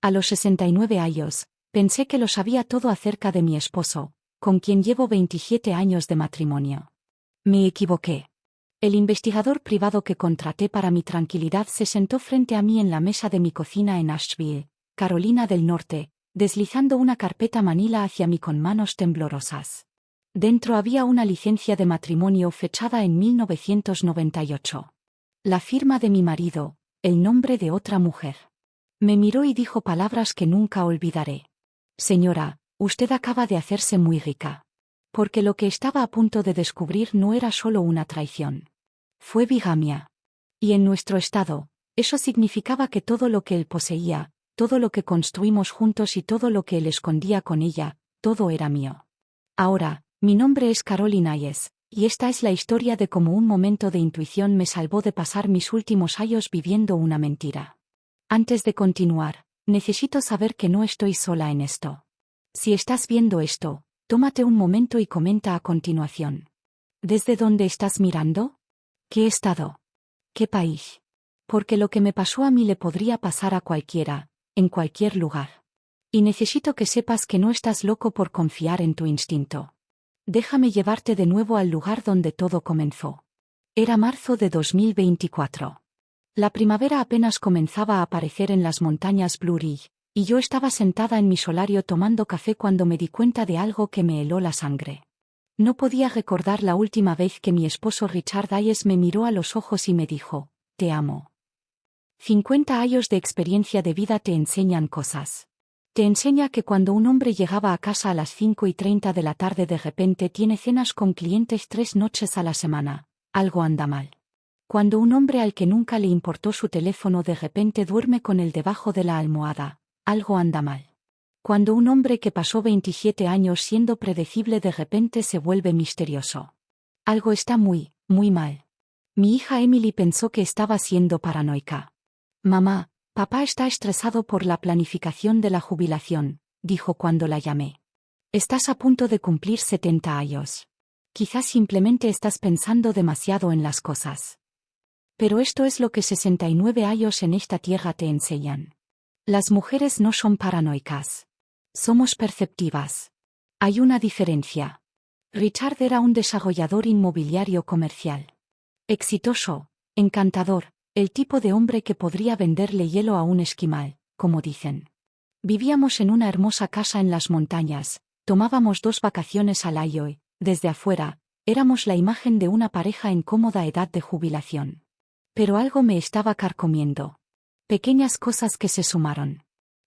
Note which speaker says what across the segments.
Speaker 1: A los 69 años, pensé que lo sabía todo acerca de mi esposo, con quien llevo 27 años de matrimonio. Me equivoqué. El investigador privado que contraté para mi tranquilidad se sentó frente a mí en la mesa de mi cocina en Asheville, Carolina del Norte, deslizando una carpeta manila hacia mí con manos temblorosas. Dentro había una licencia de matrimonio fechada en 1998. La firma de mi marido, el nombre de otra mujer. Me miró y dijo palabras que nunca olvidaré. Señora, usted acaba de hacerse muy rica. Porque lo que estaba a punto de descubrir no era solo una traición. Fue bigamia. Y en nuestro estado, eso significaba que todo lo que él poseía, todo lo que construimos juntos y todo lo que él escondía con ella, todo era mío. Ahora, mi nombre es Caroline Hayes, y esta es la historia de cómo un momento de intuición me salvó de pasar mis últimos años viviendo una mentira. Antes de continuar, necesito saber que no estoy sola en esto. Si estás viendo esto, tómate un momento y comenta a continuación. ¿Desde dónde estás mirando? ¿Qué estado? ¿Qué país? Porque lo que me pasó a mí le podría pasar a cualquiera, en cualquier lugar. Y necesito que sepas que no estás loco por confiar en tu instinto. Déjame llevarte de nuevo al lugar donde todo comenzó. Era marzo de 2024. La primavera apenas comenzaba a aparecer en las montañas Blue Ridge, y yo estaba sentada en mi solario tomando café cuando me di cuenta de algo que me heló la sangre. No podía recordar la última vez que mi esposo Richard Hayes me miró a los ojos y me dijo, «Te amo». 50 años de experiencia de vida te enseñan cosas. Te enseña que cuando un hombre llegaba a casa a las 5:30 de la tarde de repente tiene cenas con clientes 3 noches a la semana, algo anda mal. Cuando un hombre al que nunca le importó su teléfono de repente duerme con él debajo de la almohada, algo anda mal. Cuando un hombre que pasó 27 años siendo predecible de repente se vuelve misterioso. Algo está muy, muy mal. Mi hija Emily pensó que estaba siendo paranoica. Mamá, papá está estresado por la planificación de la jubilación, dijo cuando la llamé. Estás a punto de cumplir 70 años. Quizás simplemente estás pensando demasiado en las cosas. Pero esto es lo que 69 años en esta tierra te enseñan. Las mujeres no son paranoicas. Somos perceptivas. Hay una diferencia. Richard era un desarrollador inmobiliario comercial. Exitoso, encantador, el tipo de hombre que podría venderle hielo a un esquimal, como dicen. Vivíamos en una hermosa casa en las montañas, tomábamos 2 vacaciones al año y, desde afuera, éramos la imagen de una pareja en cómoda edad de jubilación. Pero algo me estaba carcomiendo. Pequeñas cosas que se sumaron.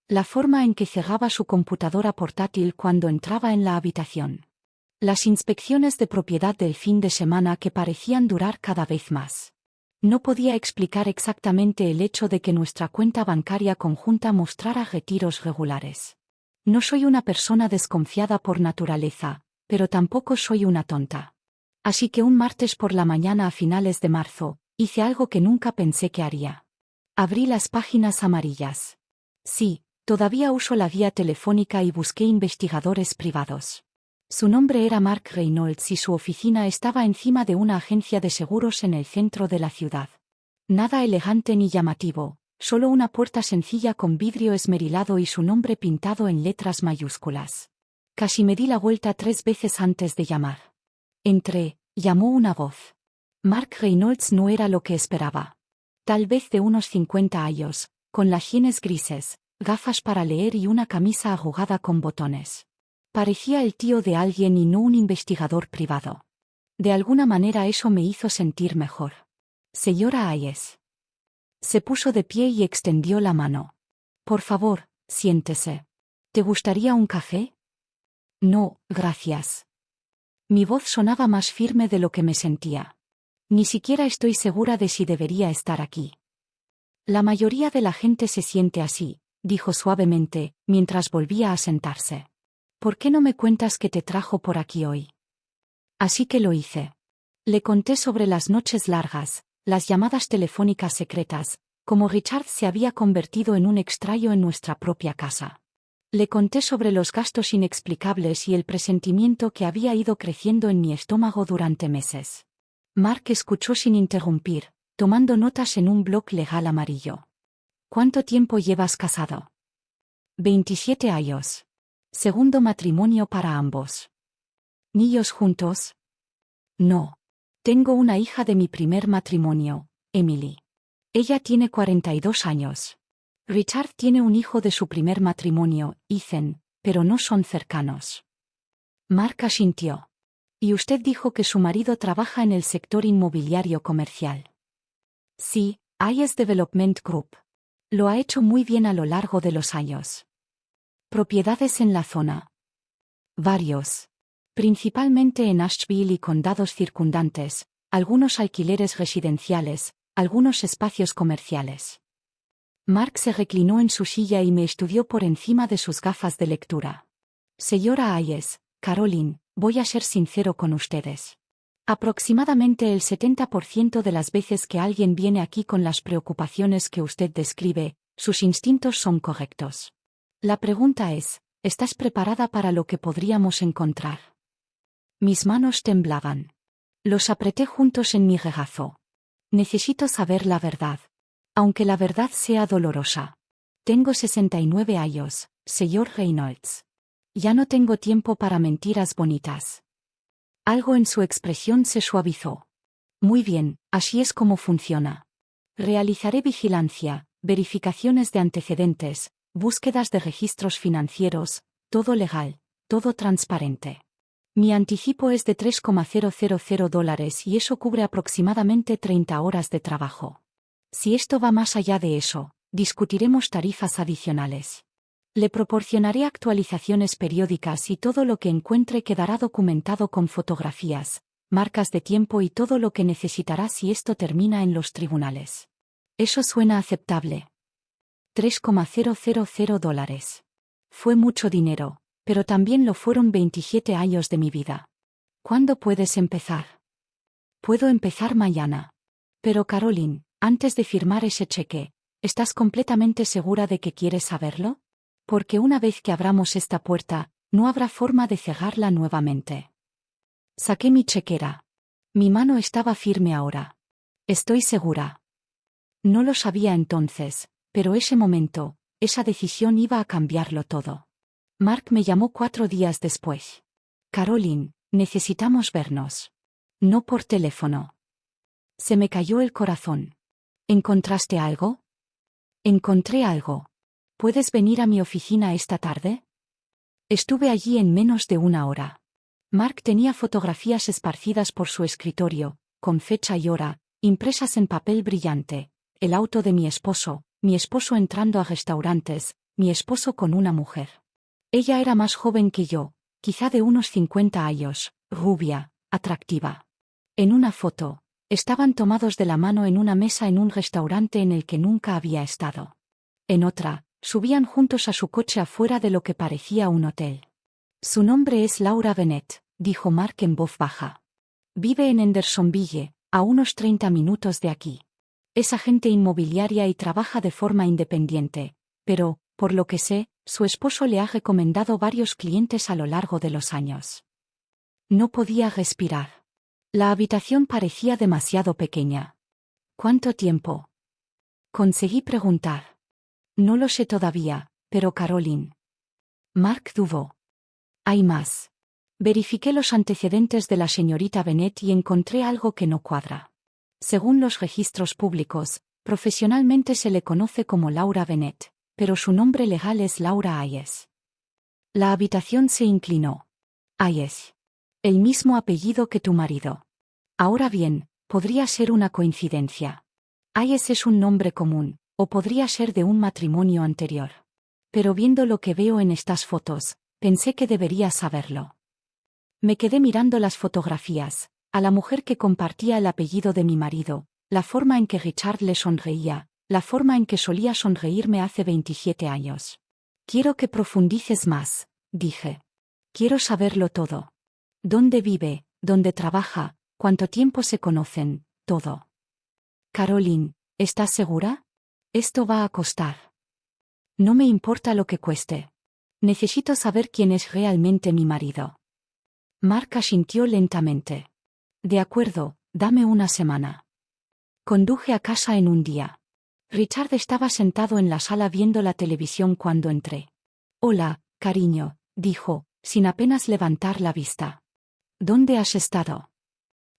Speaker 1: La forma en que cerraba su computadora portátil cuando entraba en la habitación. Las inspecciones de propiedad del fin de semana que parecían durar cada vez más. No podía explicar exactamente el hecho de que nuestra cuenta bancaria conjunta mostrara retiros regulares. No soy una persona desconfiada por naturaleza, pero tampoco soy una tonta. Así que un martes por la mañana a finales de marzo, hice algo que nunca pensé que haría. Abrí las páginas amarillas. Sí, todavía uso la guía telefónica y busqué investigadores privados. Su nombre era Mark Reynolds y su oficina estaba encima de una agencia de seguros en el centro de la ciudad. Nada elegante ni llamativo, solo una puerta sencilla con vidrio esmerilado y su nombre pintado en letras mayúsculas. Casi me di la vuelta 3 veces antes de llamar. Entré, llamó una voz. Mark Reynolds no era lo que esperaba. Tal vez de unos 50 años, con las sienes grises, gafas para leer y una camisa arrugada con botones. Parecía el tío de alguien y no un investigador privado. De alguna manera eso me hizo sentir mejor. Señora Hayes. Se puso de pie y extendió la mano. Por favor, siéntese. ¿Te gustaría un café? No, gracias. Mi voz sonaba más firme de lo que me sentía. Ni siquiera estoy segura de si debería estar aquí. La mayoría de la gente se siente así, dijo suavemente, mientras volvía a sentarse. ¿Por qué no me cuentas qué te trajo por aquí hoy? Así que lo hice. Le conté sobre las noches largas, las llamadas telefónicas secretas, cómo Richard se había convertido en un extraño en nuestra propia casa. Le conté sobre los gastos inexplicables y el presentimiento que había ido creciendo en mi estómago durante meses. Mark escuchó sin interrumpir, tomando notas en un bloc legal amarillo. ¿Cuánto tiempo llevas casado? 27 años. Segundo matrimonio para ambos. ¿Niños juntos? No. Tengo una hija de mi primer matrimonio, Emily. Ella tiene 42 años. Richard tiene un hijo de su primer matrimonio, Ethan, pero no son cercanos. Mark asintió. Y usted dijo que su marido trabaja en el sector inmobiliario comercial. Sí, Hayes Development Group. Lo ha hecho muy bien a lo largo de los años. Propiedades en la zona. Varios. Principalmente en Asheville y condados circundantes, algunos alquileres residenciales, algunos espacios comerciales. Mark se reclinó en su silla y me estudió por encima de sus gafas de lectura. Señora Hayes, Caroline, voy a ser sincero con ustedes. Aproximadamente el 70% de las veces que alguien viene aquí con las preocupaciones que usted describe, sus instintos son correctos. La pregunta es, ¿estás preparada para lo que podríamos encontrar? Mis manos temblaban. Los apreté juntos en mi regazo. Necesito saber la verdad. Aunque la verdad sea dolorosa. Tengo 69 años, señor Reynolds. Ya no tengo tiempo para mentiras bonitas. Algo en su expresión se suavizó. Muy bien, así es como funciona. Realizaré vigilancia, verificaciones de antecedentes, búsquedas de registros financieros, todo legal, todo transparente. Mi anticipo es de $3,000 y eso cubre aproximadamente 30 horas de trabajo. Si esto va más allá de eso, discutiremos tarifas adicionales. Le proporcionaré actualizaciones periódicas y todo lo que encuentre quedará documentado con fotografías, marcas de tiempo y todo lo que necesitará si esto termina en los tribunales. Eso suena aceptable. $3,000. Fue mucho dinero, pero también lo fueron 27 años de mi vida. ¿Cuándo puedes empezar? Puedo empezar mañana. Pero Caroline, antes de firmar ese cheque, ¿estás completamente segura de que quieres saberlo? Porque una vez que abramos esta puerta, no habrá forma de cerrarla nuevamente. Saqué mi chequera. Mi mano estaba firme ahora. Estoy segura. No lo sabía entonces, pero ese momento, esa decisión iba a cambiarlo todo. Mark me llamó 4 días después. Caroline, necesitamos vernos. No por teléfono. Se me cayó el corazón. ¿Encontraste algo? Encontré algo. ¿Puedes venir a mi oficina esta tarde? Estuve allí en menos de 1 hora. Mark tenía fotografías esparcidas por su escritorio, con fecha y hora, impresas en papel brillante, el auto de mi esposo entrando a restaurantes, mi esposo con una mujer. Ella era más joven que yo, quizá de unos 50 años, rubia, atractiva. En una foto, estaban tomados de la mano en una mesa en un restaurante en el que nunca había estado. En otra, subían juntos a su coche afuera de lo que parecía un hotel. Su nombre es Laura Bennett, dijo Mark en voz baja. Vive en Hendersonville, a unos 30 minutos de aquí. Es agente inmobiliaria y trabaja de forma independiente, pero, por lo que sé, su esposo le ha recomendado varios clientes a lo largo de los años. No podía respirar. La habitación parecía demasiado pequeña. ¿Cuánto tiempo? Conseguí preguntar. No lo sé todavía, pero Caroline. Mark dudó. Hay más. Verifiqué los antecedentes de la señorita Bennett y encontré algo que no cuadra. Según los registros públicos, profesionalmente se le conoce como Laura Bennett, pero su nombre legal es Laura Hayes. La habitación se inclinó. Hayes. El mismo apellido que tu marido. Ahora bien, podría ser una coincidencia. Hayes es un nombre común, o podría ser de un matrimonio anterior. Pero viendo lo que veo en estas fotos, pensé que debería saberlo. Me quedé mirando las fotografías, a la mujer que compartía el apellido de mi marido, la forma en que Richard le sonreía, la forma en que solía sonreírme hace 27 años. Quiero que profundices más, dije. Quiero saberlo todo. ¿Dónde vive? ¿Dónde trabaja? ¿Cuánto tiempo se conocen? Todo. Caroline, ¿estás segura? Esto va a costar. No me importa lo que cueste. Necesito saber quién es realmente mi marido. Mark asintió lentamente. De acuerdo, dame una semana. Conduje a casa en un día. Richard estaba sentado en la sala viendo la televisión cuando entré. Hola, cariño, dijo, sin apenas levantar la vista. ¿Dónde has estado?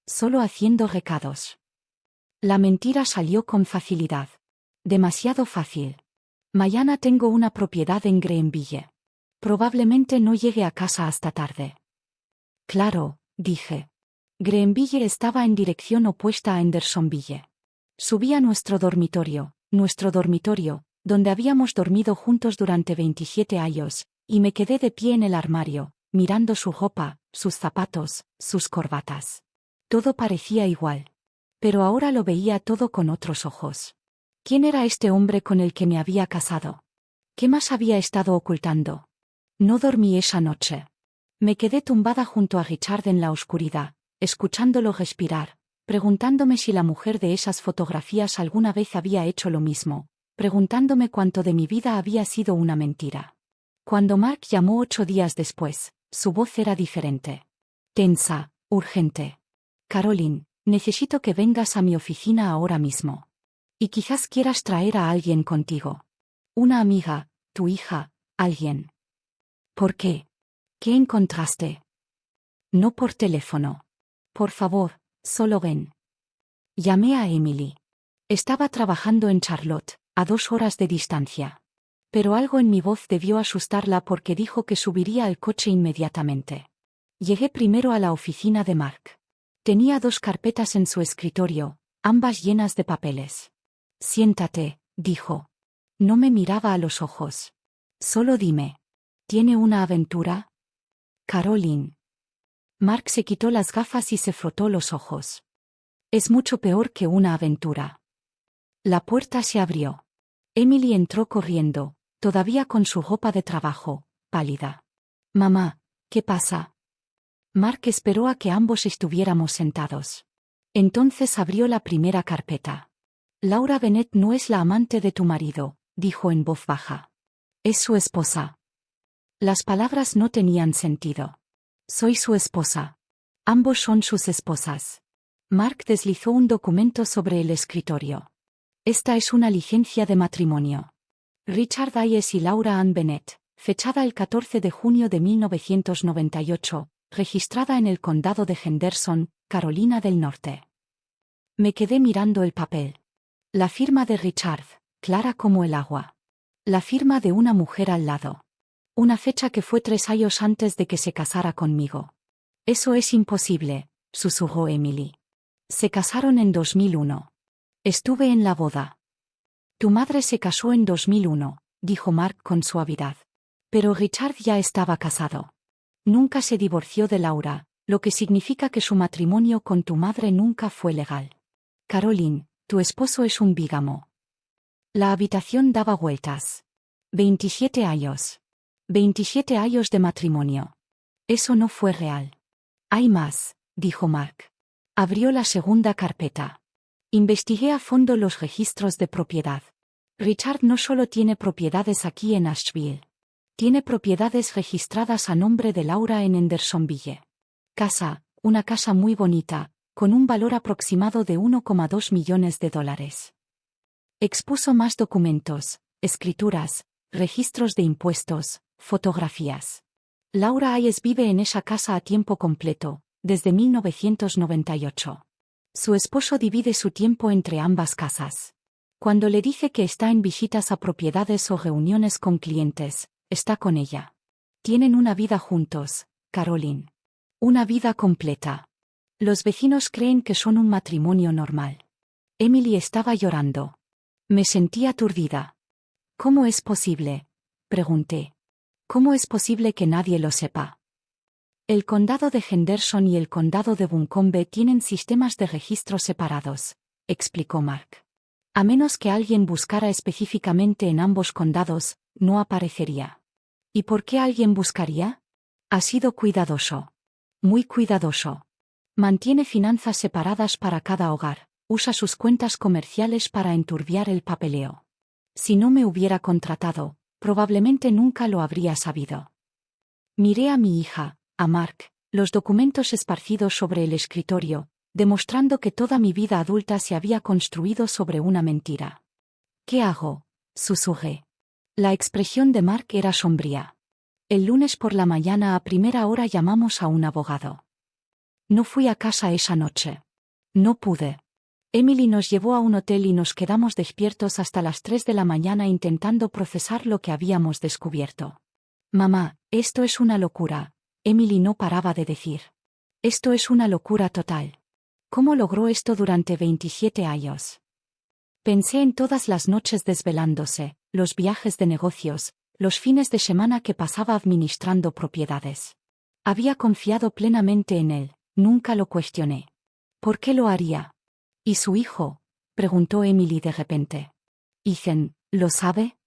Speaker 1: Solo haciendo recados. La mentira salió con facilidad. Demasiado fácil. Mañana tengo una propiedad en Greenville. Probablemente no llegue a casa hasta tarde. Claro, dije. Greenville estaba en dirección opuesta a Hendersonville. Subí a nuestro dormitorio, donde habíamos dormido juntos durante 27 años, y me quedé de pie en el armario, mirando su ropa, sus zapatos, sus corbatas. Todo parecía igual. Pero ahora lo veía todo con otros ojos. ¿Quién era este hombre con el que me había casado? ¿Qué más había estado ocultando? No dormí esa noche. Me quedé tumbada junto a Richard en la oscuridad, escuchándolo respirar, preguntándome si la mujer de esas fotografías alguna vez había hecho lo mismo, preguntándome cuánto de mi vida había sido una mentira. Cuando Mark llamó 8 días después, su voz era diferente. Tensa, urgente. Caroline, necesito que vengas a mi oficina ahora mismo. Y quizás quieras traer a alguien contigo. Una amiga, tu hija, alguien. ¿Por qué? ¿Qué encontraste? No por teléfono. Por favor, solo ven. Llamé a Emily. Estaba trabajando en Charlotte, a 2 horas de distancia. Pero algo en mi voz debió asustarla porque dijo que subiría al coche inmediatamente. Llegué primero a la oficina de Mark. Tenía 2 carpetas en su escritorio, ambas llenas de papeles. Siéntate, dijo. No me miraba a los ojos. Solo dime. ¿Tiene una aventura? Caroline. Mark se quitó las gafas y se frotó los ojos. Es mucho peor que una aventura. La puerta se abrió. Emily entró corriendo, todavía con su ropa de trabajo, pálida. Mamá, ¿qué pasa? Mark esperó a que ambos estuviéramos sentados. Entonces abrió la primera carpeta. Laura Bennett no es la amante de tu marido, dijo en voz baja. Es su esposa. Las palabras no tenían sentido. Soy su esposa. Ambos son sus esposas. Mark deslizó un documento sobre el escritorio. Esta es una licencia de matrimonio. Richard Hayes y Laura Ann Bennett, fechada el 14 de junio de 1998, registrada en el condado de Henderson, Carolina del Norte. Me quedé mirando el papel. La firma de Richard, clara como el agua. La firma de una mujer al lado. Una fecha que fue 3 años antes de que se casara conmigo. Eso es imposible, susurró Emily. Se casaron en 2001. Estuve en la boda. Tu madre se casó en 2001, dijo Mark con suavidad. Pero Richard ya estaba casado. Nunca se divorció de Laura, lo que significa que su matrimonio con tu madre nunca fue legal. Caroline, tu esposo es un bígamo. La habitación daba vueltas. 27 años. 27 años de matrimonio. Eso no fue real. Hay más, dijo Mark. Abrió la segunda carpeta. Investigué a fondo los registros de propiedad. Richard no solo tiene propiedades aquí en Asheville. Tiene propiedades registradas a nombre de Laura en Hendersonville. Una casa muy bonita, con un valor aproximado de $1,2 millones. Expuso más documentos, escrituras, registros de impuestos, fotografías. Laura Hayes vive en esa casa a tiempo completo, desde 1998. Su esposo divide su tiempo entre ambas casas. Cuando le dice que está en visitas a propiedades o reuniones con clientes, está con ella. Tienen una vida juntos, Caroline. Una vida completa. Los vecinos creen que son un matrimonio normal. Emily estaba llorando. Me sentí aturdida. ¿Cómo es posible? Pregunté. ¿Cómo es posible que nadie lo sepa? El condado de Henderson y el condado de Buncombe tienen sistemas de registro separados, explicó Mark. A menos que alguien buscara específicamente en ambos condados, no aparecería. ¿Y por qué alguien buscaría? Ha sido cuidadoso. Muy cuidadoso. Mantiene finanzas separadas para cada hogar, usa sus cuentas comerciales para enturbiar el papeleo. Si no me hubiera contratado, probablemente nunca lo habría sabido. Miré a mi hija, a Mark, los documentos esparcidos sobre el escritorio, demostrando que toda mi vida adulta se había construido sobre una mentira. ¿Qué hago? Susurré. La expresión de Mark era sombría. El lunes por la mañana a primera hora llamamos a un abogado. No fui a casa esa noche. No pude. Emily nos llevó a un hotel y nos quedamos despiertos hasta las 3 de la mañana intentando procesar lo que habíamos descubierto. Mamá, esto es una locura. Emily no paraba de decir. Esto es una locura total. ¿Cómo logró esto durante 27 años? Pensé en todas las noches desvelándose, los viajes de negocios, los fines de semana que pasaba administrando propiedades. Había confiado plenamente en él, nunca lo cuestioné. ¿Por qué lo haría? ¿Y su hijo? Preguntó Emily de repente. Ethan, ¿lo sabe?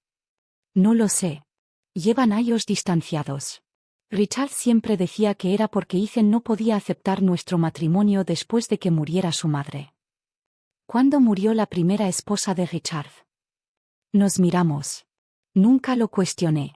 Speaker 1: No lo sé. Llevan años distanciados. Richard siempre decía que era porque Ethan no podía aceptar nuestro matrimonio después de que muriera su madre. ¿Cuándo murió la primera esposa de Richard? Nos miramos. Nunca lo cuestioné.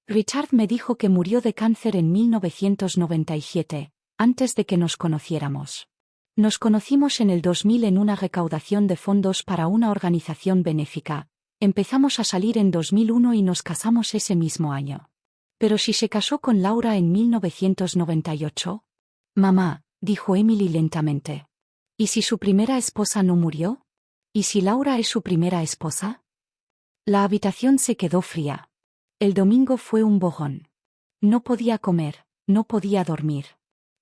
Speaker 1: Richard me dijo que murió de cáncer en 1997, antes de que nos conociéramos. Nos conocimos en el 2000 en una recaudación de fondos para una organización benéfica. Empezamos a salir en 2001 y nos casamos ese mismo año. ¿Pero si se casó con Laura en 1998? Mamá, dijo Emily lentamente. ¿Y si su primera esposa no murió? ¿Y si Laura es su primera esposa? La habitación se quedó fría. El domingo fue un bojón. No podía comer, no podía dormir.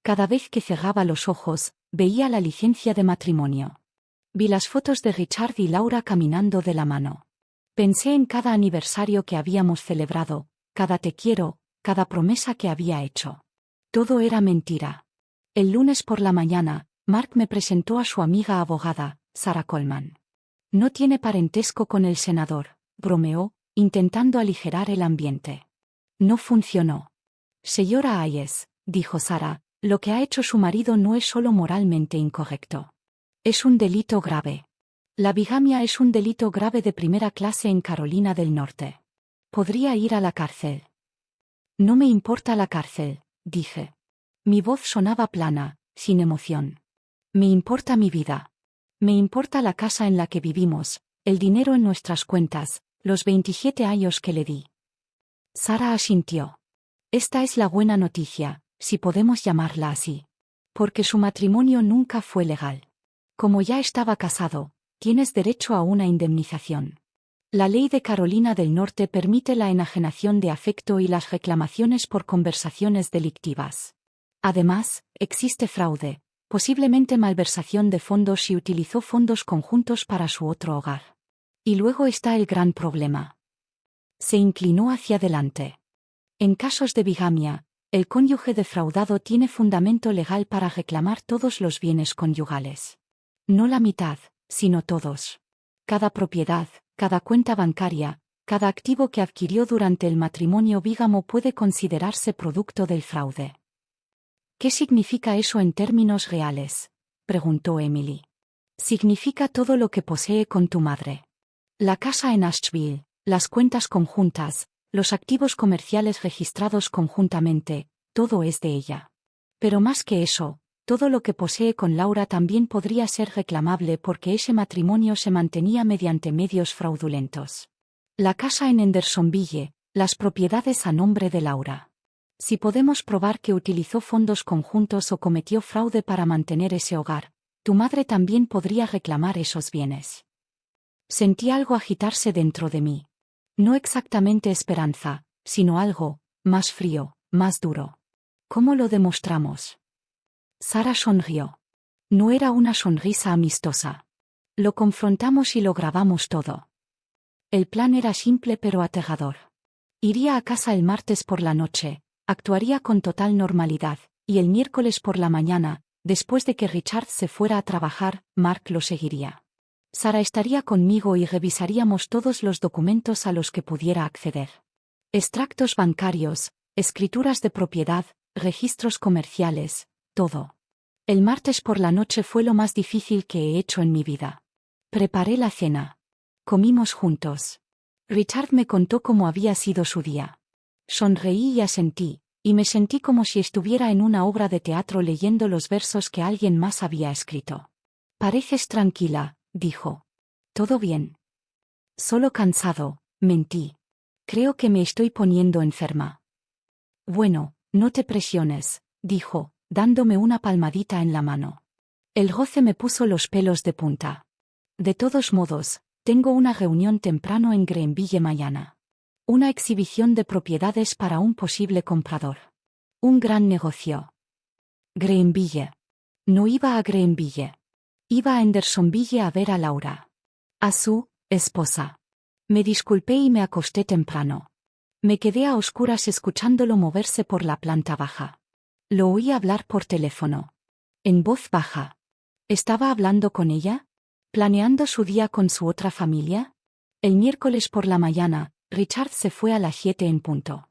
Speaker 1: Cada vez que cerraba los ojos, veía la licencia de matrimonio. Vi las fotos de Richard y Laura caminando de la mano. Pensé en cada aniversario que habíamos celebrado, cada te quiero, cada promesa que había hecho. Todo era mentira. El lunes por la mañana, Mark me presentó a su amiga abogada, Sarah Coleman. No tiene parentesco con el senador, bromeó, intentando aligerar el ambiente. No funcionó. Señora Hayes, dijo Sarah, lo que ha hecho su marido no es solo moralmente incorrecto. Es un delito grave. La bigamia es un delito grave de primera clase en Carolina del Norte. Podría ir a la cárcel. No me importa la cárcel, dije. Mi voz sonaba plana, sin emoción. Me importa mi vida. Me importa la casa en la que vivimos, el dinero en nuestras cuentas, los 27 años que le di. Sarah asintió. Esta es la buena noticia, si podemos llamarla así. Porque su matrimonio nunca fue legal. Como ya estaba casado, tienes derecho a una indemnización. La ley de Carolina del Norte permite la enajenación de afecto y las reclamaciones por conversaciones delictivas. Además, existe fraude, posiblemente malversación de fondos si utilizó fondos conjuntos para su otro hogar. Y luego está el gran problema. Se inclinó hacia adelante. En casos de bigamia, el cónyuge defraudado tiene fundamento legal para reclamar todos los bienes conyugales. No la mitad, sino todos. Cada propiedad, cada cuenta bancaria, cada activo que adquirió durante el matrimonio bígamo puede considerarse producto del fraude. ¿Qué significa eso en términos reales?, preguntó Emily. Significa todo lo que posee con tu madre. La casa en Asheville, las cuentas conjuntas, los activos comerciales registrados conjuntamente, todo es de ella. Pero más que eso, todo lo que posee con Laura también podría ser reclamable porque ese matrimonio se mantenía mediante medios fraudulentos. La casa en Hendersonville, las propiedades a nombre de Laura. Si podemos probar que utilizó fondos conjuntos o cometió fraude para mantener ese hogar, tu madre también podría reclamar esos bienes. Sentí algo agitarse dentro de mí. No exactamente esperanza, sino algo, más frío, más duro. ¿Cómo lo demostramos? Sarah sonrió. No era una sonrisa amistosa. Lo confrontamos y lo grabamos todo. El plan era simple pero aterrador. Iría a casa el martes por la noche, actuaría con total normalidad, y el miércoles por la mañana, después de que Richard se fuera a trabajar, Mark lo seguiría. Sarah estaría conmigo y revisaríamos todos los documentos a los que pudiera acceder. Extractos bancarios, escrituras de propiedad, registros comerciales, todo. El martes por la noche fue lo más difícil que he hecho en mi vida. Preparé la cena. Comimos juntos. Richard me contó cómo había sido su día. Sonreí y asentí, y me sentí como si estuviera en una obra de teatro leyendo los versos que alguien más había escrito. Pareces tranquila, dijo. ¿Todo bien? Solo cansado, mentí. Creo que me estoy poniendo enferma. Bueno, no te presiones, dijo, dándome una palmadita en la mano. El goce me puso los pelos de punta. De todos modos, tengo una reunión temprano en Greenville mañana. Una exhibición de propiedades para un posible comprador. Un gran negocio. Greenville. No iba a Greenville. Iba a Hendersonville a ver a Laura. A su esposa. Me disculpé y me acosté temprano. Me quedé a oscuras escuchándolo moverse por la planta baja. Lo oí hablar por teléfono. En voz baja. ¿Estaba hablando con ella? ¿Planeando su día con su otra familia? El miércoles por la mañana, Richard se fue a las 7 en punto.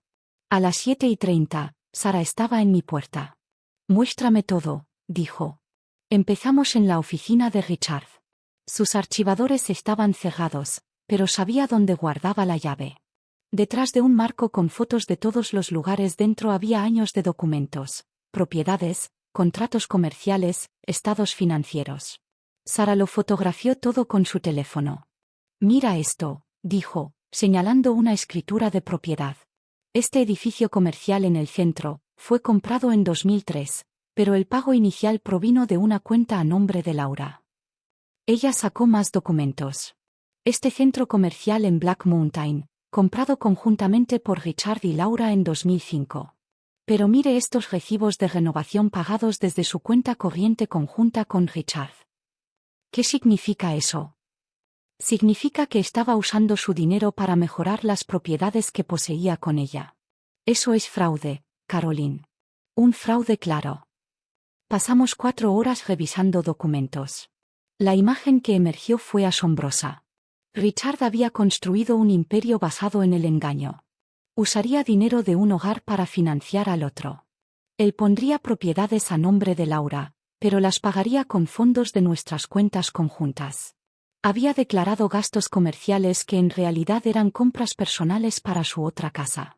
Speaker 1: A las 7:30, Sara estaba en mi puerta. Muéstrame todo, dijo. Empezamos en la oficina de Richard. Sus archivadores estaban cerrados, pero sabía dónde guardaba la llave. Detrás de un marco con fotos de todos los lugares dentro había años de documentos, propiedades, contratos comerciales, estados financieros. Sara lo fotografió todo con su teléfono. Mira esto, dijo, señalando una escritura de propiedad. Este edificio comercial en el centro fue comprado en 2003, pero el pago inicial provino de una cuenta a nombre de Laura. Ella sacó más documentos. Este centro comercial en Black Mountain, comprado conjuntamente por Richard y Laura en 2005. Pero mire estos recibos de renovación pagados desde su cuenta corriente conjunta con Richard. ¿Qué significa eso? Significa que estaba usando su dinero para mejorar las propiedades que poseía con ella. Eso es fraude, Caroline. Un fraude claro. Pasamos 4 horas revisando documentos. La imagen que emergió fue asombrosa. Richard había construido un imperio basado en el engaño. Usaría dinero de un hogar para financiar al otro. Él pondría propiedades a nombre de Laura, pero las pagaría con fondos de nuestras cuentas conjuntas. Había declarado gastos comerciales que en realidad eran compras personales para su otra casa.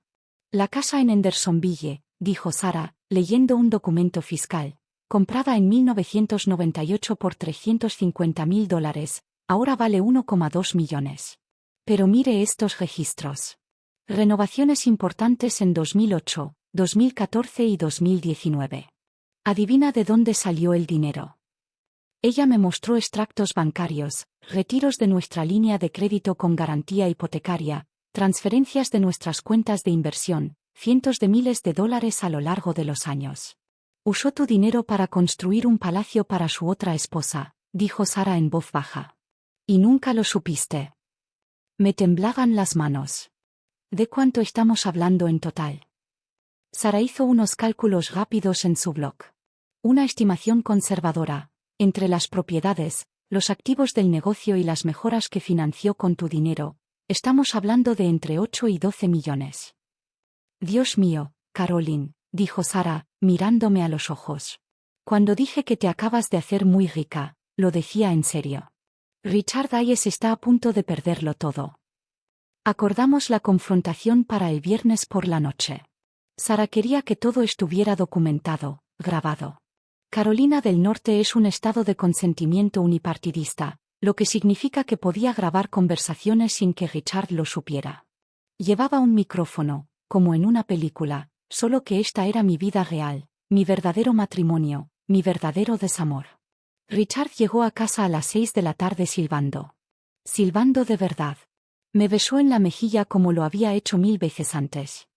Speaker 1: La casa en Hendersonville, dijo Sara, leyendo un documento fiscal, comprada en 1998 por $350,000, ahora vale 1,2 millones. Pero mire estos registros. Renovaciones importantes en 2008, 2014 y 2019. Adivina de dónde salió el dinero. Ella me mostró extractos bancarios, retiros de nuestra línea de crédito con garantía hipotecaria, transferencias de nuestras cuentas de inversión, cientos de miles de dólares a lo largo de los años. Usó tu dinero para construir un palacio para su otra esposa, dijo Sara en voz baja. Y nunca lo supiste. Me temblaban las manos. ¿De cuánto estamos hablando en total? Sara hizo unos cálculos rápidos en su blog. Una estimación conservadora, entre las propiedades, los activos del negocio y las mejoras que financió con tu dinero, estamos hablando de entre 8 y 12 millones. Dios mío, Caroline, dijo Sara, mirándome a los ojos. Cuando dije que te acabas de hacer muy rica, lo decía en serio. Richard Hayes está a punto de perderlo todo. Acordamos la confrontación para el viernes por la noche. Sara quería que todo estuviera documentado, grabado. Carolina del Norte es un estado de consentimiento unipartidista, lo que significa que podía grabar conversaciones sin que Richard lo supiera. Llevaba un micrófono, como en una película, solo que esta era mi vida real, mi verdadero matrimonio, mi verdadero desamor. Richard llegó a casa a las 6 de la tarde silbando. Silbando de verdad. Me besó en la mejilla como lo había hecho 1000 veces antes.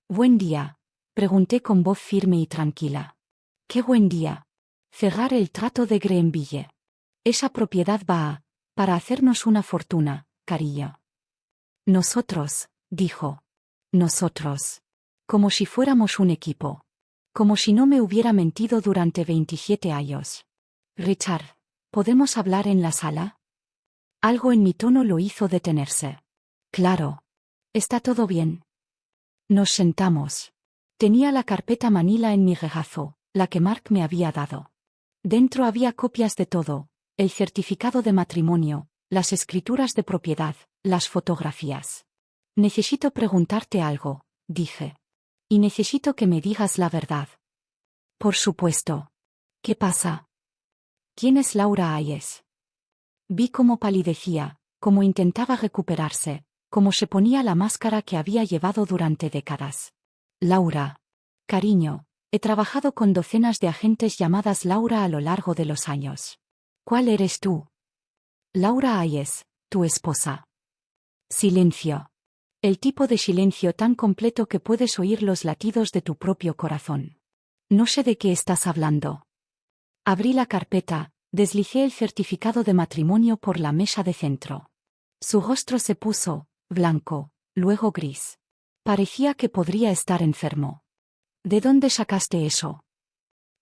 Speaker 1: «Buen día», pregunté con voz firme y tranquila. «¿Qué buen día?» Cerrar el trato de Greenville. Esa propiedad va para hacernos una fortuna, cariño. Nosotros, dijo. Nosotros. Como si fuéramos un equipo. Como si no me hubiera mentido durante 27 años. Richard, ¿podemos hablar en la sala? Algo en mi tono lo hizo detenerse. Claro. ¿Está todo bien? Nos sentamos. Tenía la carpeta Manila en mi regazo, la que Mark me había dado. Dentro había copias de todo, el certificado de matrimonio, las escrituras de propiedad, las fotografías. Necesito preguntarte algo, dije. Y necesito que me digas la verdad. Por supuesto. ¿Qué pasa? ¿Quién es Laura Hayes? Vi cómo palidecía, cómo intentaba recuperarse, como se ponía la máscara que había llevado durante décadas. Laura. Cariño, he trabajado con docenas de agentes llamadas Laura a lo largo de los años. ¿Cuál eres tú? Laura Hayes, tu esposa. Silencio. El tipo de silencio tan completo que puedes oír los latidos de tu propio corazón. No sé de qué estás hablando. Abrí la carpeta, deslicé el certificado de matrimonio por la mesa de centro. Su rostro se puso blanco, luego gris. Parecía que podría estar enfermo. ¿De dónde sacaste eso?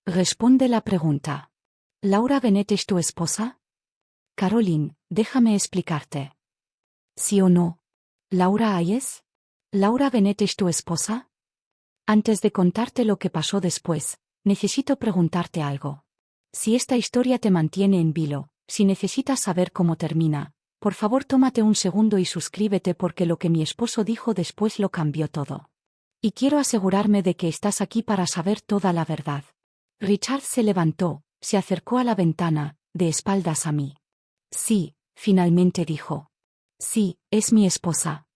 Speaker 1: Responde la pregunta. ¿Laura Bennett es tu esposa? Caroline, déjame explicarte. ¿Sí o no? ¿Laura Hayes? ¿Laura Bennett es tu esposa? Antes de contarte lo que pasó después, necesito preguntarte algo. Si esta historia te mantiene en vilo, si necesitas saber cómo termina, por favor tómate un segundo y suscríbete porque lo que mi esposo dijo después lo cambió todo. Y quiero asegurarme de que estás aquí para saber toda la verdad. Richard se levantó, se acercó a la ventana, de espaldas a mí. Sí, finalmente dijo. Sí, es mi esposa.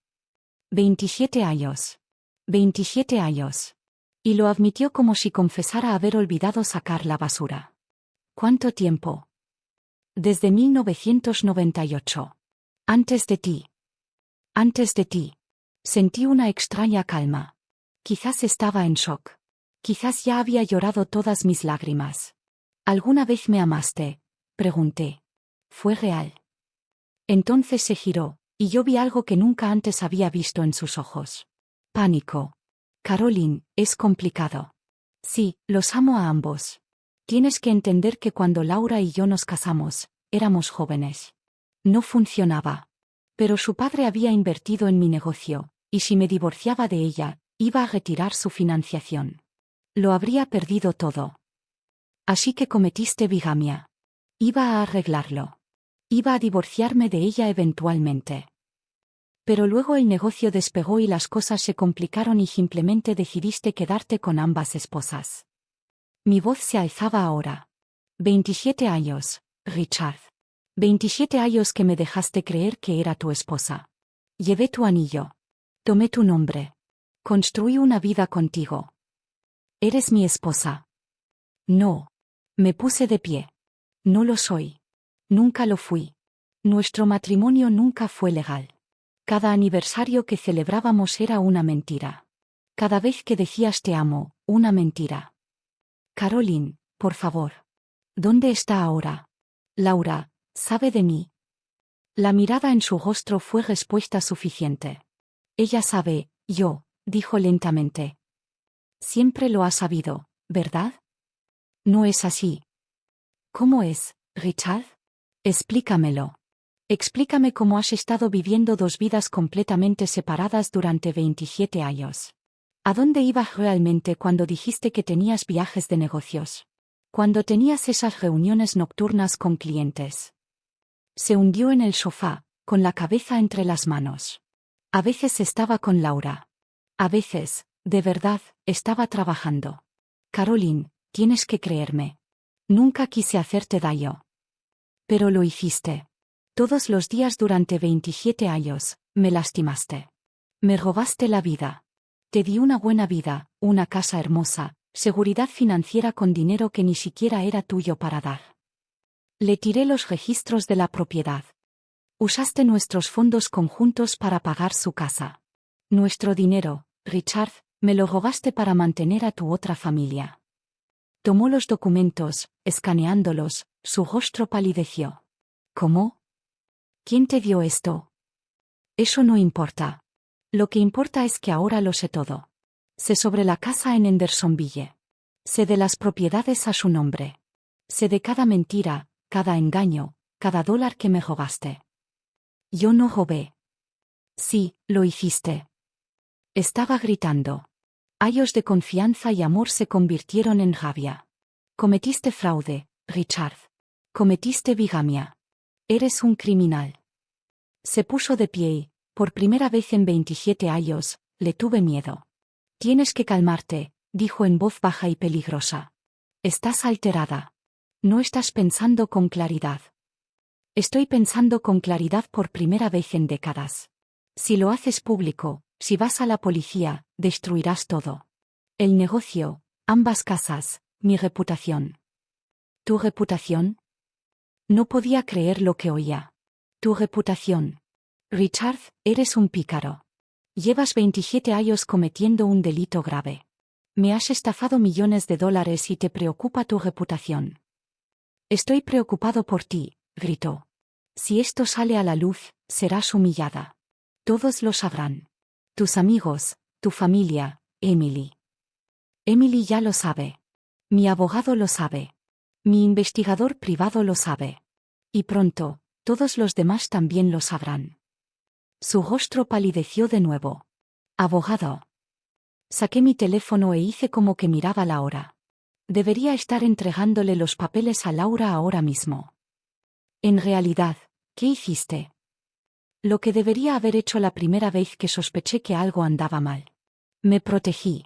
Speaker 1: 27 años. 27 años. Y lo admitió como si confesara haber olvidado sacar la basura. ¿Cuánto tiempo? Desde 1998. Antes de ti. Antes de ti. Sentí una extraña calma. Quizás estaba en shock. Quizás ya había llorado todas mis lágrimas. ¿Alguna vez me amaste? Pregunté. ¿Fue real? Entonces se giró, y yo vi algo que nunca antes había visto en sus ojos. Pánico. Caroline, es complicado. Sí, los amo a ambos. Tienes que entender que cuando Laura y yo nos casamos, éramos jóvenes. No funcionaba. Pero su padre había invertido en mi negocio, y si me divorciaba de ella, iba a retirar su financiación. Lo habría perdido todo. Así que cometiste bigamia. Iba a arreglarlo. Iba a divorciarme de ella eventualmente. Pero luego el negocio despegó y las cosas se complicaron y simplemente decidiste quedarte con ambas esposas. Mi voz se alzaba ahora. 27 años, Richard. 27 años que me dejaste creer que era tu esposa. Llevé tu anillo. Tomé tu nombre. Construí una vida contigo. ¿Eres mi esposa? No. Me puse de pie. No lo soy. Nunca lo fui. Nuestro matrimonio nunca fue legal. Cada aniversario que celebrábamos era una mentira. Cada vez que decías te amo, una mentira. Caroline, por favor. ¿Dónde está ahora? Laura, ¿sabe de mí? La mirada en su rostro fue respuesta suficiente. Ella sabe, dijo lentamente. Siempre lo ha sabido, ¿verdad? No es así. ¿Cómo es, Richard? Explícamelo. Explícame cómo has estado viviendo dos vidas completamente separadas durante 27 años. ¿A dónde ibas realmente cuando dijiste que tenías viajes de negocios? Cuando tenías esas reuniones nocturnas con clientes. Se hundió en el sofá, con la cabeza entre las manos. A veces estaba con Laura. A veces, de verdad, estaba trabajando. Caroline, tienes que creerme. Nunca quise hacerte daño. Pero lo hiciste. Todos los días durante 27 años, me lastimaste. Me robaste la vida. Te di una buena vida, una casa hermosa, seguridad financiera con dinero que ni siquiera era tuyo para dar. Le tiré los registros de la propiedad. Usaste nuestros fondos conjuntos para pagar su casa. Nuestro dinero, Richard, me lo robaste para mantener a tu otra familia. Tomó los documentos, escaneándolos, su rostro palideció. ¿Cómo? ¿Quién te dio esto? Eso no importa. Lo que importa es que ahora lo sé todo. Sé sobre la casa en Hendersonville. Sé de las propiedades a su nombre. Sé de cada mentira, cada engaño, cada dólar que me robaste. Yo no robé. Sí, lo hiciste. Estaba gritando. Años de confianza y amor se convirtieron en rabia. Cometiste fraude, Richard. Cometiste bigamia. Eres un criminal. Se puso de pie y, por primera vez en 27 años, le tuve miedo. Tienes que calmarte, dijo en voz baja y peligrosa. Estás alterada. No estás pensando con claridad. Estoy pensando con claridad por primera vez en décadas. Si lo haces público, si vas a la policía, destruirás todo. El negocio, ambas casas, mi reputación. ¿Tu reputación? No podía creer lo que oía. Tu reputación. Richard, eres un pícaro. Llevas 27 años cometiendo un delito grave. Me has estafado millones de dólares y te preocupa tu reputación. Estoy preocupado por ti, gritó. Si esto sale a la luz, serás humillada. Todos lo sabrán. Tus amigos, tu familia, Emily. Emily ya lo sabe. Mi abogado lo sabe. Mi investigador privado lo sabe. Y pronto, todos los demás también lo sabrán. Su rostro palideció de nuevo. Abogado. Saqué mi teléfono e hice como que miraba la hora. Debería estar entregándole los papeles a Laura ahora mismo. En realidad, ¿qué hiciste? Lo que debería haber hecho la primera vez que sospeché que algo andaba mal. Me protegí.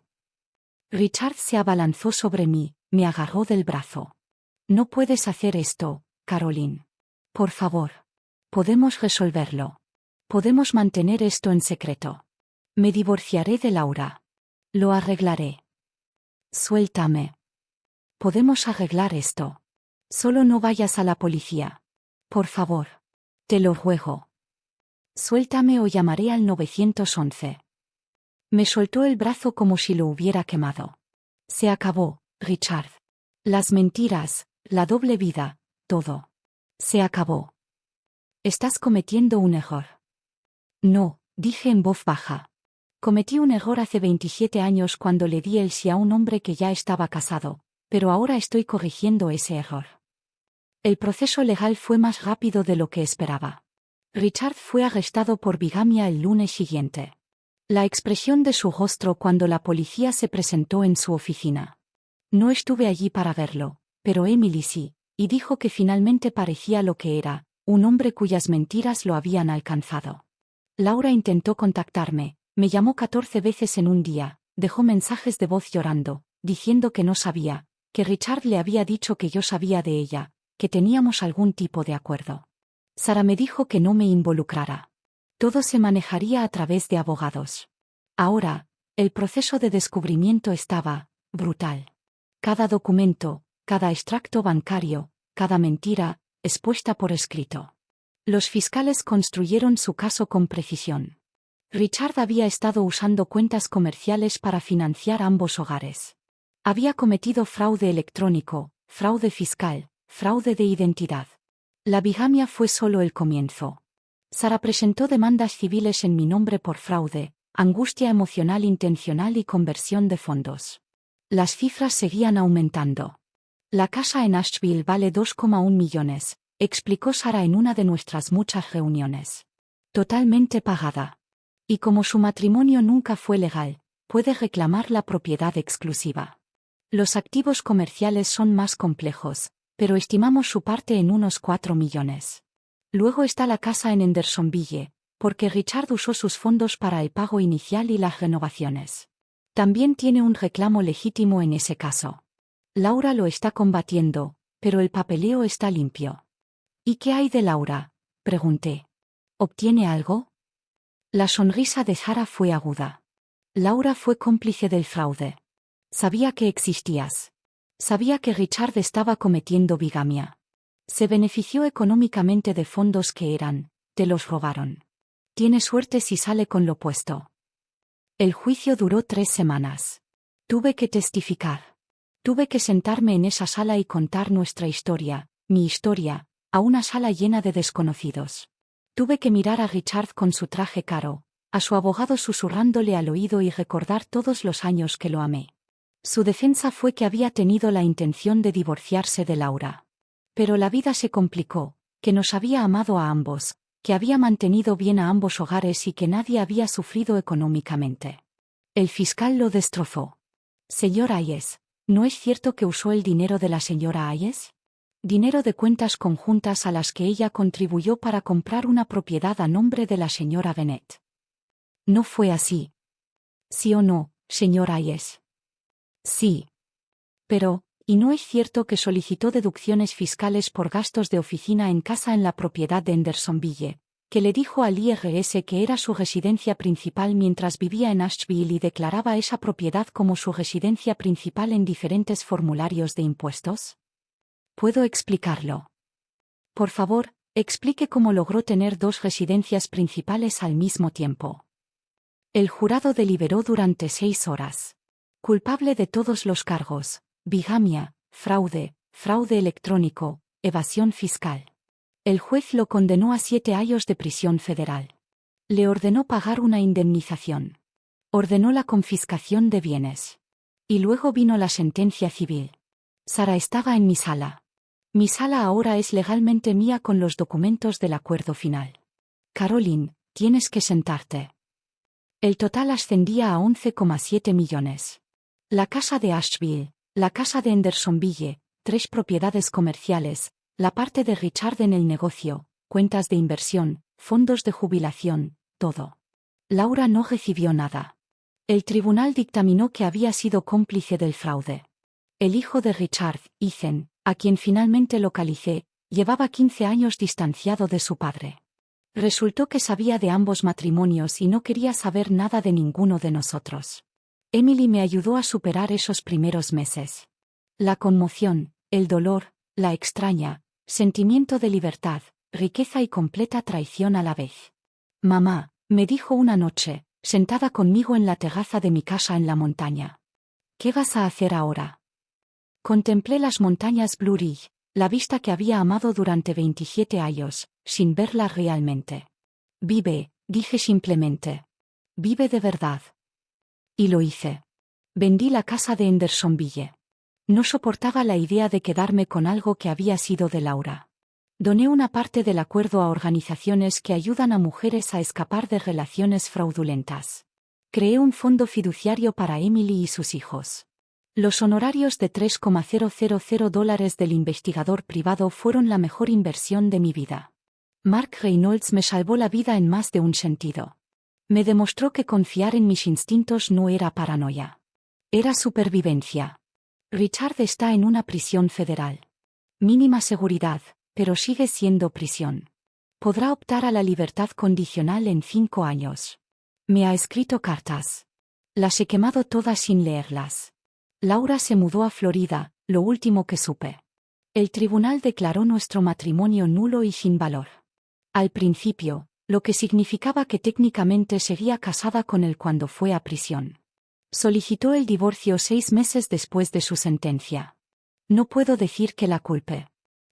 Speaker 1: Richard se abalanzó sobre mí, me agarró del brazo. No puedes hacer esto, Caroline. Por favor. Podemos resolverlo. Podemos mantener esto en secreto. Me divorciaré de Laura. Lo arreglaré. Suéltame. Podemos arreglar esto. Solo no vayas a la policía. Por favor. Te lo ruego. Suéltame o llamaré al 911. Me soltó el brazo como si lo hubiera quemado. Se acabó, Richard. Las mentiras, la doble vida, todo. Se acabó. Estás cometiendo un error. No, dije en voz baja. Cometí un error hace 27 años cuando le di el sí a un hombre que ya estaba casado, pero ahora estoy corrigiendo ese error. El proceso legal fue más rápido de lo que esperaba. Richard fue arrestado por bigamia el lunes siguiente. La expresión de su rostro cuando la policía se presentó en su oficina. No estuve allí para verlo, pero Emily sí, y dijo que finalmente parecía lo que era, un hombre cuyas mentiras lo habían alcanzado. Laura intentó contactarme, me llamó 14 veces en un día, dejó mensajes de voz llorando, diciendo que no sabía, que Richard le había dicho que yo sabía de ella, que teníamos algún tipo de acuerdo. Sara me dijo que no me involucrara. Todo se manejaría a través de abogados. Ahora, el proceso de descubrimiento estaba brutal. Cada documento, cada extracto bancario, cada mentira, expuesta por escrito. Los fiscales construyeron su caso con precisión. Richard había estado usando cuentas comerciales para financiar ambos hogares. Había cometido fraude electrónico, fraude fiscal, fraude de identidad. La bigamia fue solo el comienzo. Sara presentó demandas civiles en mi nombre por fraude, angustia emocional intencional y conversión de fondos. Las cifras seguían aumentando. La casa en Asheville vale 2,1 millones, explicó Sara en una de nuestras muchas reuniones. Totalmente pagada. Y como su matrimonio nunca fue legal, puede reclamar la propiedad exclusiva. Los activos comerciales son más complejos, pero estimamos su parte en unos 4 millones. Luego está la casa en Hendersonville, porque Richard usó sus fondos para el pago inicial y las renovaciones. También tiene un reclamo legítimo en ese caso. Laura lo está combatiendo, pero el papeleo está limpio. ¿Y qué hay de Laura?, pregunté. ¿Obtiene algo? La sonrisa de Sara fue aguda. Laura fue cómplice del fraude. Sabía que existías. Sabía que Richard estaba cometiendo bigamia. Se benefició económicamente de fondos que te los robaron. Tiene suerte si sale con lo opuesto. El juicio duró 3 semanas. Tuve que testificar. Tuve que sentarme en esa sala y contar nuestra historia, mi historia, a una sala llena de desconocidos. Tuve que mirar a Richard con su traje caro, a su abogado susurrándole al oído y recordar todos los años que lo amé. Su defensa fue que había tenido la intención de divorciarse de Laura. Pero la vida se complicó, que nos había amado a ambos, que había mantenido bien a ambos hogares y que nadie había sufrido económicamente. El fiscal lo destrozó. Señor Hayes, ¿no es cierto que usó el dinero de la señora Hayes? Dinero de cuentas conjuntas a las que ella contribuyó para comprar una propiedad a nombre de la señora Bennett. No fue así. ¿Sí o no, señor Hayes? Sí. Pero, ¿y no es cierto que solicitó deducciones fiscales por gastos de oficina en casa en la propiedad de Hendersonville, que le dijo al IRS que era su residencia principal mientras vivía en Asheville y declaraba esa propiedad como su residencia principal en diferentes formularios de impuestos? ¿Puedo explicarlo? Por favor, explique cómo logró tener dos residencias principales al mismo tiempo. El jurado deliberó durante 6 horas. Culpable de todos los cargos: bigamia, fraude electrónico, evasión fiscal. El juez lo condenó a 7 años de prisión federal. Le ordenó pagar una indemnización. Ordenó la confiscación de bienes. Y luego vino la sentencia civil. Sara estaba en mi sala. Mi sala ahora es legalmente mía con los documentos del acuerdo final. Caroline, tienes que sentarte. El total ascendía a 11,7 millones. La casa de Asheville, la casa de Hendersonville, 3 propiedades comerciales, la parte de Richard en el negocio, cuentas de inversión, fondos de jubilación, todo. Laura no recibió nada. El tribunal dictaminó que había sido cómplice del fraude. El hijo de Richard, Ethan, a quien finalmente localicé, llevaba 15 años distanciado de su padre. Resultó que sabía de ambos matrimonios y no quería saber nada de ninguno de nosotros. Emily me ayudó a superar esos primeros meses. La conmoción, el dolor, la extraña, sentimiento de libertad, riqueza y completa traición a la vez. Mamá, me dijo una noche, sentada conmigo en la terraza de mi casa en la montaña. ¿Qué vas a hacer ahora? Contemplé las montañas Blue Ridge, la vista que había amado durante 27 años, sin verla realmente. Vive, dije simplemente. Vive de verdad. Y lo hice. Vendí la casa de Hendersonville. No soportaba la idea de quedarme con algo que había sido de Laura. Doné una parte del acuerdo a organizaciones que ayudan a mujeres a escapar de relaciones fraudulentas. Creé un fondo fiduciario para Emily y sus hijos. Los honorarios de $3,000 del investigador privado fueron la mejor inversión de mi vida. Mark Reynolds me salvó la vida en más de un sentido. Me demostró que confiar en mis instintos no era paranoia. Era supervivencia. Richard está en una prisión federal. Mínima seguridad, pero sigue siendo prisión. Podrá optar a la libertad condicional en 5 años. Me ha escrito cartas. Las he quemado todas sin leerlas. Laura se mudó a Florida, lo último que supe. El tribunal declaró nuestro matrimonio nulo y sin valor. Al principio, lo que significaba que técnicamente seguía casada con él cuando fue a prisión. Solicitó el divorcio 6 meses después de su sentencia. No puedo decir que la culpe.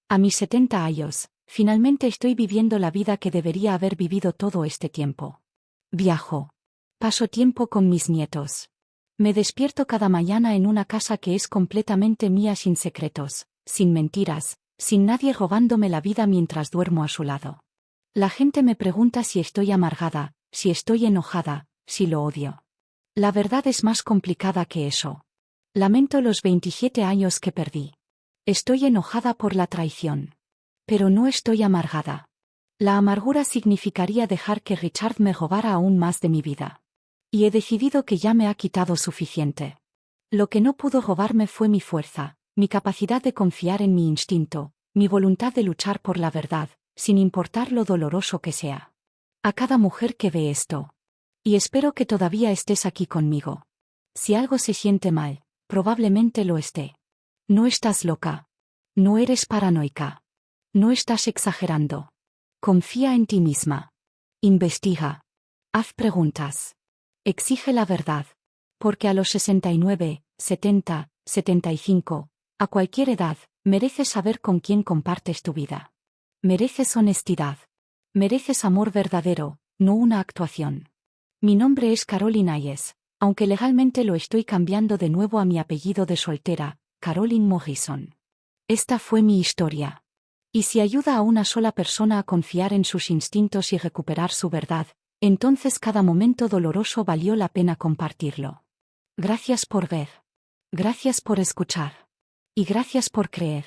Speaker 1: A mis 70 años, finalmente estoy viviendo la vida que debería haber vivido todo este tiempo. Viajo. Paso tiempo con mis nietos. Me despierto cada mañana en una casa que es completamente mía, sin secretos, sin mentiras, sin nadie robándome la vida mientras duermo a su lado. La gente me pregunta si estoy amargada, si estoy enojada, si lo odio. La verdad es más complicada que eso. Lamento los 27 años que perdí. Estoy enojada por la traición. Pero no estoy amargada. La amargura significaría dejar que Richard me robara aún más de mi vida. Y he decidido que ya me ha quitado suficiente. Lo que no pudo robarme fue mi fuerza, mi capacidad de confiar en mi instinto, mi voluntad de luchar por la verdad, sin importar lo doloroso que sea. A cada mujer que ve esto. Y espero que todavía estés aquí conmigo. Si algo se siente mal, probablemente lo esté. No estás loca. No eres paranoica. No estás exagerando. Confía en ti misma. Investiga. Haz preguntas. Exige la verdad. Porque a los 69, 70, 75, a cualquier edad, mereces saber con quién compartes tu vida. Mereces honestidad. Mereces amor verdadero, no una actuación. Mi nombre es Caroline Hayes, aunque legalmente lo estoy cambiando de nuevo a mi apellido de soltera, Caroline Morrison. Esta fue mi historia. Y si ayuda a una sola persona a confiar en sus instintos y recuperar su verdad, entonces cada momento doloroso valió la pena compartirlo. Gracias por ver. Gracias por escuchar. Y gracias por creer.